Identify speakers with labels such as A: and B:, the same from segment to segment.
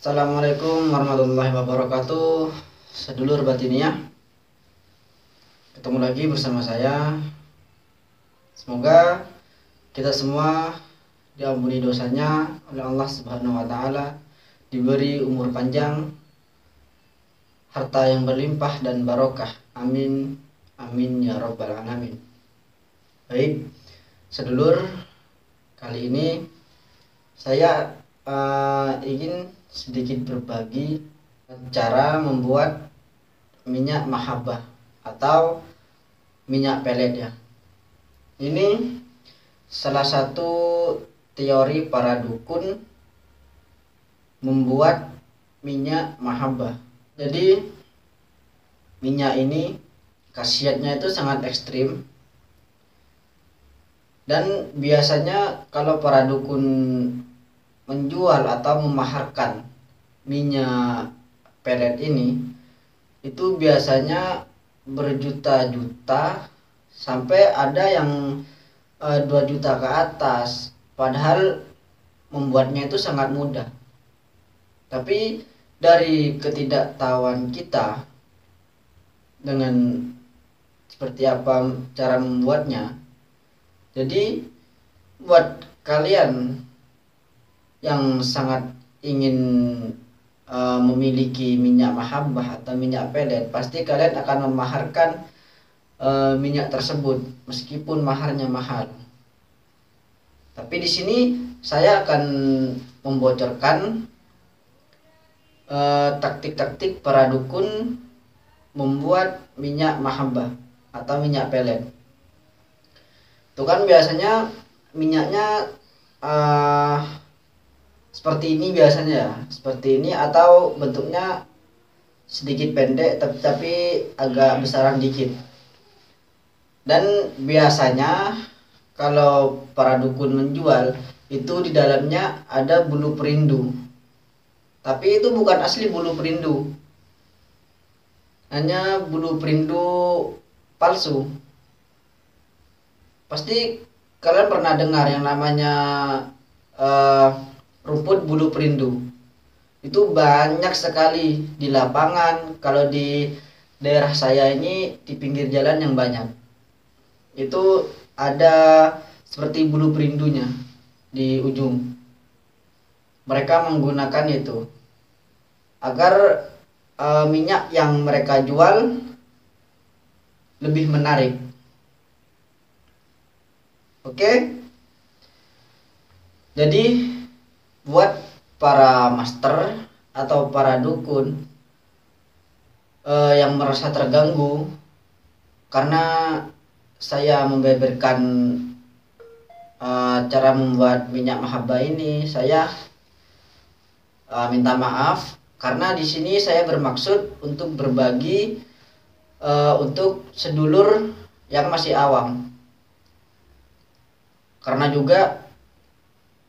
A: Assalamualaikum warahmatullahi wabarakatuh. Sedulur Batinia, ketemu lagi bersama saya. Semoga kita semua diampuni dosanya oleh Allah Subhanahu wa taala, diberi umur panjang, harta yang berlimpah dan barokah. Amin amin ya rabbal alamin. Baik, sedulur, kali ini saya ingin sedikit berbagi cara membuat minyak mahabbah atau minyak pelet ya. Ini salah satu teori para dukun membuat minyak mahabbah. Jadi minyak ini khasiatnya itu sangat ekstrim, dan biasanya kalau para dukun menjual atau memaharkan minyak pelet ini, itu biasanya berjuta-juta, sampai ada yang 2 juta ke atas, padahal membuatnya itu sangat mudah. Tapi dari ketidaktahuan kita dengan seperti apa cara membuatnya, jadi buat kalian yang sangat ingin memiliki minyak mahabbah atau minyak pelet, pasti kalian akan memaharkan minyak tersebut meskipun maharnya mahal. Tapi di sini saya akan membocorkan taktik-taktik para dukun membuat minyak mahabbah atau minyak pelet. Itu kan biasanya minyaknya seperti ini biasanya ya, seperti ini, atau bentuknya sedikit pendek tapi agak besaran dikit. Dan biasanya kalau para dukun menjual itu di dalamnya ada bulu perindu, tapi itu bukan asli bulu perindu, hanya bulu perindu palsu. Pasti kalian pernah dengar yang namanya rumput bulu perindu. Itu banyak sekali di lapangan. Kalau di daerah saya ini di pinggir jalan yang banyak, itu ada seperti bulu perindunya di ujung. Mereka menggunakan itu agar minyak yang mereka jual lebih menarik. Oke? Jadi buat para master atau para dukun yang merasa terganggu karena saya membeberkan cara membuat minyak mahabbah ini, saya minta maaf karena di sini saya bermaksud untuk berbagi untuk sedulur yang masih awam. Karena juga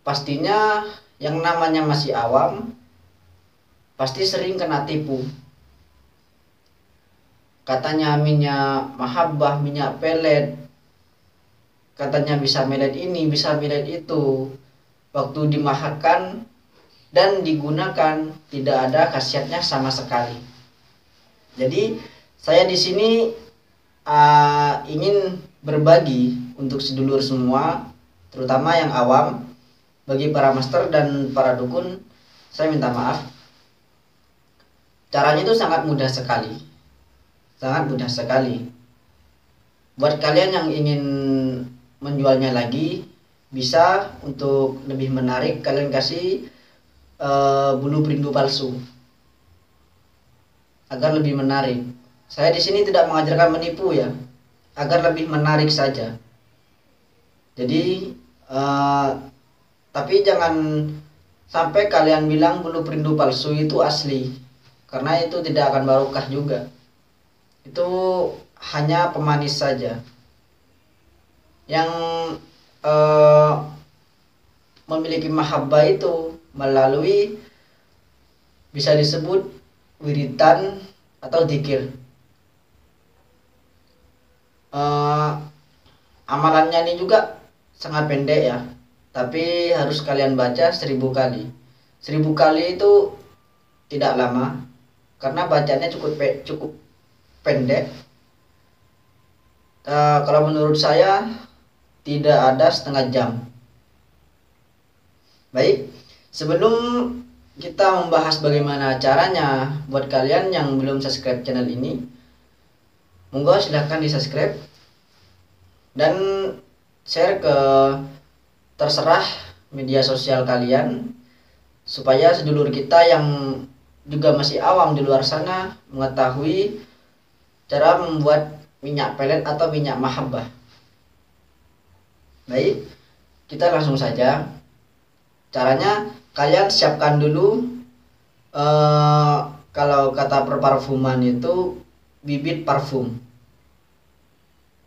A: pastinya yang namanya masih awam pasti sering kena tipu. Katanya minyak mahabbah, minyak pelet, katanya bisa melet ini, bisa melet itu. Waktu dimaharkan dan digunakan tidak ada khasiatnya sama sekali. Jadi saya di sini ingin berbagi untuk sedulur semua, terutama yang awam. Bagi para master dan para dukun, saya minta maaf. Caranya itu sangat mudah sekali. Sangat mudah sekali. Buat kalian yang ingin menjualnya lagi, bisa untuk lebih menarik kalian kasih bulu perindu palsu agar lebih menarik. Saya di sini tidak mengajarkan menipu ya, agar lebih menarik saja. Jadi tapi jangan sampai kalian bilang bulu perindu palsu itu asli, karena itu tidak akan barokah juga. Itu hanya pemanis saja. Yang memiliki mahabbah itu melalui bisa disebut wiritan atau dzikir. Amalannya ini juga sangat pendek ya, tapi harus kalian baca 1000 kali. 1000 kali itu tidak lama karena bacanya cukup pendek. Kalau menurut saya tidak ada setengah jam. Baik, sebelum kita membahas bagaimana caranya buat kalian yang belum subscribe channel ini, monggo silahkan di subscribe dan share ke terserah media sosial kalian supaya sedulur kita yang juga masih awam di luar sana mengetahui cara membuat minyak pelet atau minyak mahabbah. Baik, kita langsung saja. Caranya kalian siapkan dulu kalau kata perparfuman itu bibit parfum.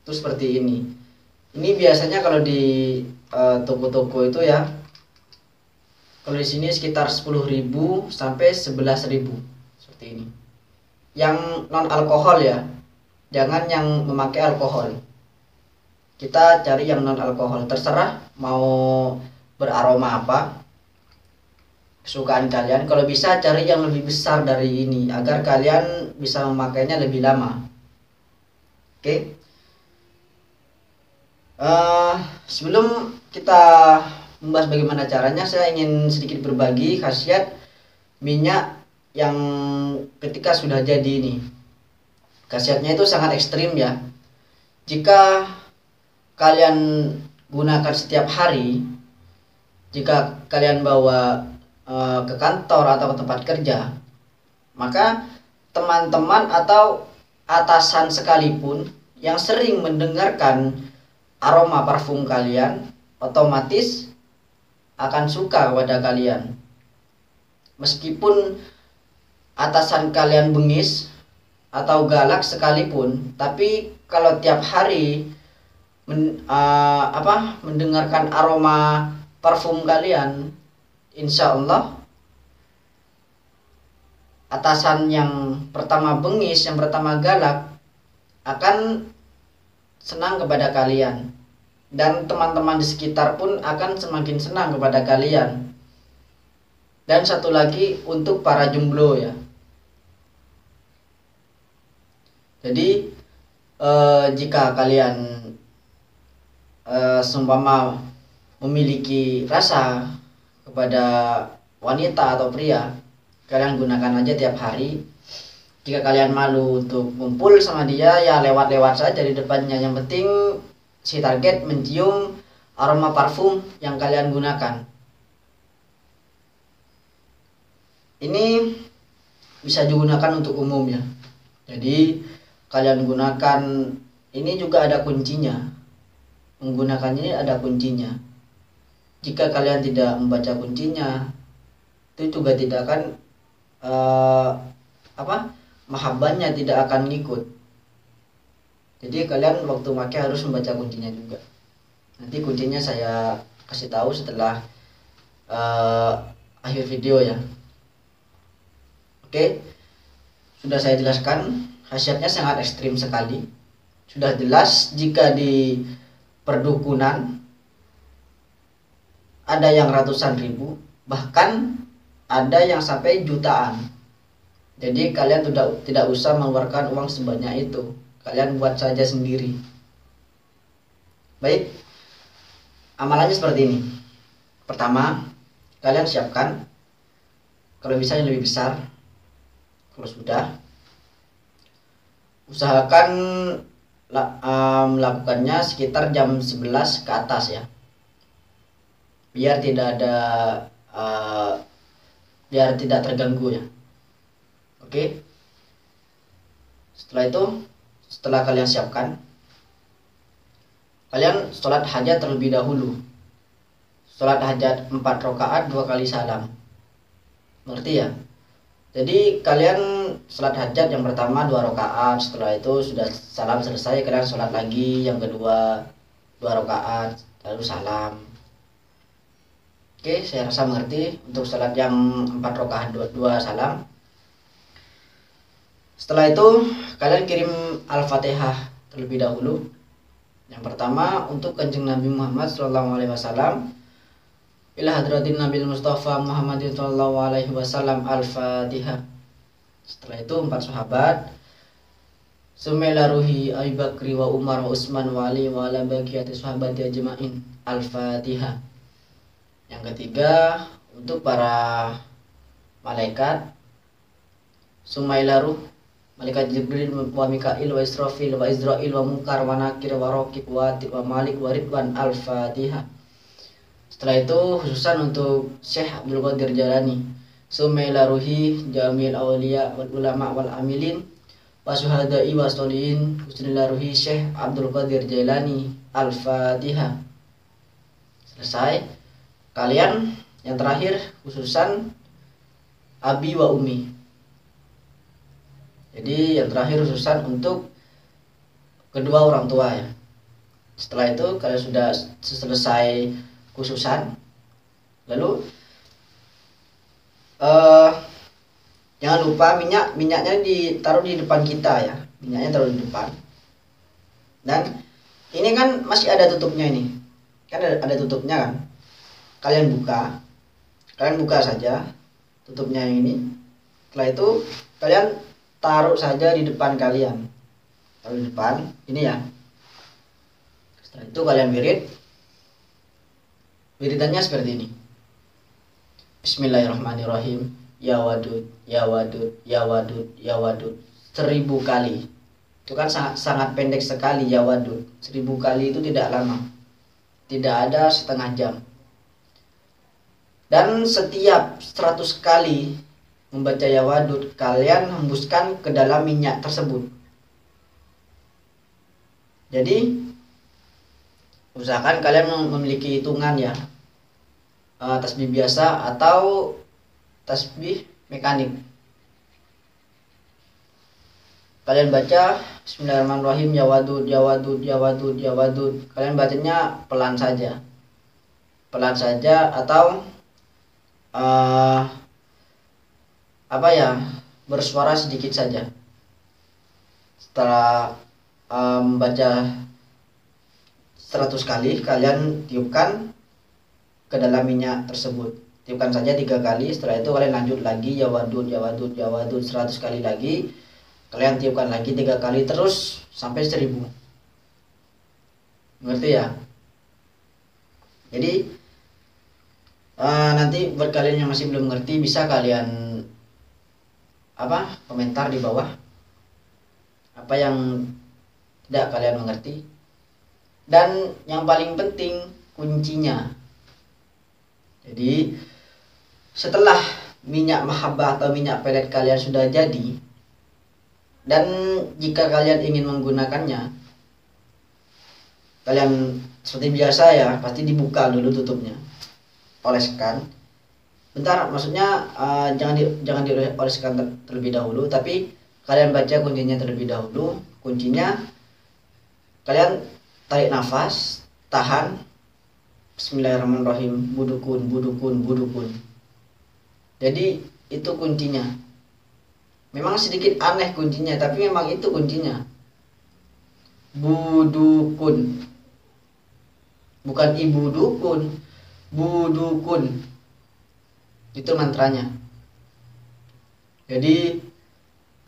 A: Itu seperti ini. Ini biasanya kalau di toko-toko itu ya, kalau di sini sekitar 10.000 sampai 11.000 seperti ini. Yang non alkohol ya, jangan yang memakai alkohol. Kita cari yang non alkohol, terserah mau beraroma apa kesukaan kalian. Kalau bisa cari yang lebih besar dari ini agar kalian bisa memakainya lebih lama. Oke. Sebelum kita membahas bagaimana caranya, saya ingin sedikit berbagi khasiat minyak yang ketika sudah jadi ini. Khasiatnya itu sangat ekstrim ya. Jika kalian gunakan setiap hari, jika kalian bawa ke kantor atau ke tempat kerja, maka teman-teman atau atasan sekalipun yang sering mendengarkan aroma parfum kalian otomatis akan suka kepada kalian. Meskipun atasan kalian bengis atau galak sekalipun, tapi kalau tiap hari mendengarkan aroma parfum kalian, insya Allah atasan yang pertama bengis, yang pertama galak akan senang kepada kalian, dan teman-teman di sekitar pun akan semakin senang kepada kalian. Dan satu lagi untuk para jomblo ya, jadi jika kalian seumpama memiliki rasa kepada wanita atau pria, kalian gunakan aja tiap hari. Jika kalian malu untuk ngumpul sama dia, ya lewat-lewat saja di depannya. Yang penting si target mencium aroma parfum yang kalian gunakan. Ini bisa digunakan untuk umum ya. Jadi kalian gunakan, ini juga ada kuncinya. Menggunakan ini ada kuncinya. Jika kalian tidak membaca kuncinya, itu juga tidak akan mahabbahnya tidak akan ngikut. Jadi kalian waktu pakai harus membaca kuncinya juga. Nanti kuncinya saya kasih tahu setelah akhir video ya. Oke, sudah saya jelaskan. Khasiatnya sangat ekstrim sekali. Sudah jelas jika di perdukunan ada yang ratusan ribu, bahkan ada yang sampai jutaan. Jadi kalian tidak usah mengeluarkan uang sebanyak itu. Kalian buat saja sendiri. Baik, amalannya seperti ini. Pertama, kalian siapkan, kalau bisa yang lebih besar. Kalau sudah, usahakan melakukannya sekitar jam 11 ke atas ya, biar tidak ada biar tidak terganggu ya. Oke, setelah itu, setelah kalian siapkan, kalian sholat hajat terlebih dahulu. Sholat hajat 4 rakaat 2 kali salam. Ngerti ya? Jadi kalian sholat hajat yang pertama 2 rakaat, setelah itu sudah salam selesai, kalian sholat lagi yang kedua 2 rakaat lalu salam. Oke, saya rasa mengerti untuk sholat yang 4 rakaat 2 salam. Setelah itu kalian kirim Al-Fatihah terlebih dahulu. Yang pertama untuk Kanjeng Nabi Muhammad SAW, ila hadratin Nabi Mustafa Muhammadin sallallahu alaihi wasallam. Al-Fatihah. Setelah itu 4 sahabat, Sumaila ruhi Abu Bakri wa Umar wa Utsman wa Ali wa ala baqiyati sahabati ajmain. Al-Fatihah. Yang ketiga untuk para malaikat, Sumaila ruh malaikat Jibril wa Mikail wa Israfil wa Izrail wa Munkar wa Nakir wa Raqib wa Atid wa Malik wa Ridwan. Al-Fatihah. Setelah itu khususan untuk Syekh Abdul Qadir Jalani, Sumaila ruhi Jamil Auliya wal Ulama wal Amilin wa Syuhada'i wa Sholihin Husnul ruhi Syekh Abdul Qadir Jalani. Al-Fatihah. Selesai. Kalian yang terakhir khususan Abi wa Umi. Jadi yang terakhir khususan untuk kedua orang tua ya. Setelah itu kalian sudah selesai khususan, lalu jangan lupa minyaknya ditaruh di depan kita ya. Minyaknya taruh di depan. Dan ini kan masih ada tutupnya ini. Kan ada tutupnya kan. Kalian buka saja tutupnya yang ini. Setelah itu kalian taruh saja di depan kalian. Taruh di depan ini ya. Setelah itu kalian wirid. Wiridannya seperti ini. Bismillahirrahmanirrahim. Ya Wadud, ya Wadud, ya Wadud, ya Wadud. 1000 kali. Itu kan sangat pendek sekali ya Wadud. 1000 kali itu tidak lama. Tidak ada setengah jam. Dan setiap 100 kali membaca ya Wadud, kalian hembuskan ke dalam minyak tersebut. Jadi usahakan kalian memiliki hitungan ya, tasbih biasa atau tasbih mekanik. Kalian baca Bismillahirrahmanirrahim, ya Wadud, ya Wadud, ya Wadud, ya Wadud. Kalian bacanya pelan saja atau bersuara sedikit saja. Setelah membaca 100 kali, kalian tiupkan ke dalam minyak tersebut. Tiupkan saja 3 kali. Setelah itu kalian lanjut lagi ya Wadud, ya Wadud, ya Wadud 100 kali lagi. Kalian tiupkan lagi 3 kali terus sampai 1000. Ngerti ya? Jadi nanti buat kalian yang masih belum ngerti, bisa kalian komentar di bawah apa yang tidak kalian mengerti. Dan yang paling penting kuncinya. Jadi setelah minyak mahabbah atau minyak pelet kalian sudah jadi, dan jika kalian ingin menggunakannya, kalian seperti biasa ya, pasti dibuka dulu tutupnya, oleskan bentar, maksudnya jangan dioleskan terlebih dahulu, tapi kalian baca kuncinya terlebih dahulu. Kuncinya kalian tarik nafas, tahan, Bismillahirrahmanirrahim, budukun, budukun, budukun. Jadi itu kuncinya. Memang sedikit aneh kuncinya, tapi memang itu kuncinya. Budukun. Bukan ibu dukun, budukun. Itu mantranya. Jadi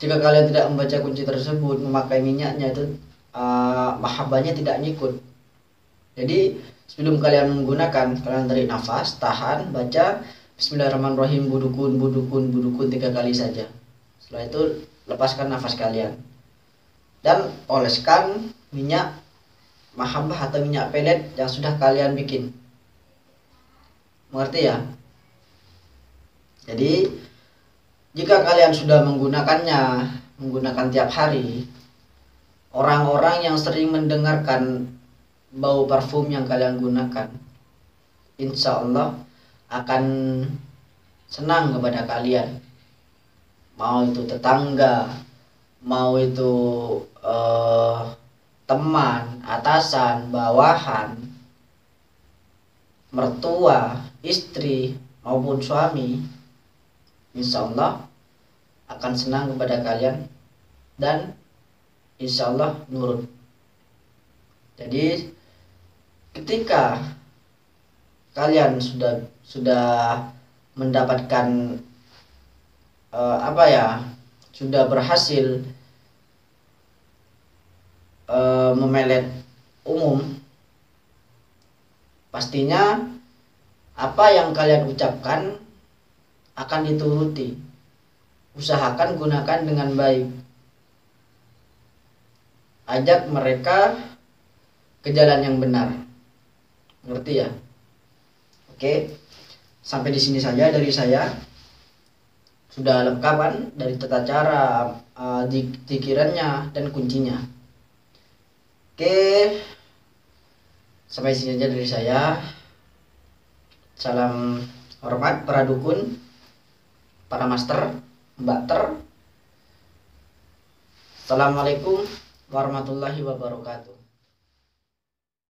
A: jika kalian tidak membaca kunci tersebut, memakai minyaknya, itu mahabbahnya tidak nyikut. Jadi sebelum kalian menggunakan, kalian tarik nafas, tahan, baca Bismillahirrahmanirrahim, budukun, budukun, budukun 3 kali saja. Setelah itu lepaskan nafas kalian dan oleskan minyak mahabbah atau minyak pelet yang sudah kalian bikin. Mengerti ya? Jadi jika kalian sudah menggunakan tiap hari, orang-orang yang sering mendengarkan bau parfum yang kalian gunakan, insya Allah akan senang kepada kalian. Mau itu tetangga, mau itu teman, atasan, bawahan, mertua, istri, maupun suami, insya Allah akan senang kepada kalian dan insya Allah nurut. Jadi ketika kalian sudah sudah mendapatkan sudah berhasil memelet umum, pastinya apa yang kalian ucapkan akan dituruti. Usahakan gunakan dengan baik. Ajak mereka ke jalan yang benar. Ngerti ya? Oke. Sampai di sini saja dari saya. Sudah lengkap kan dari tata cara, pikirannya dan kuncinya. Oke. Sampai sini saja dari saya. Salam hormat para dukun, para master, mbak ter. Assalamualaikum warahmatullahi wabarakatuh.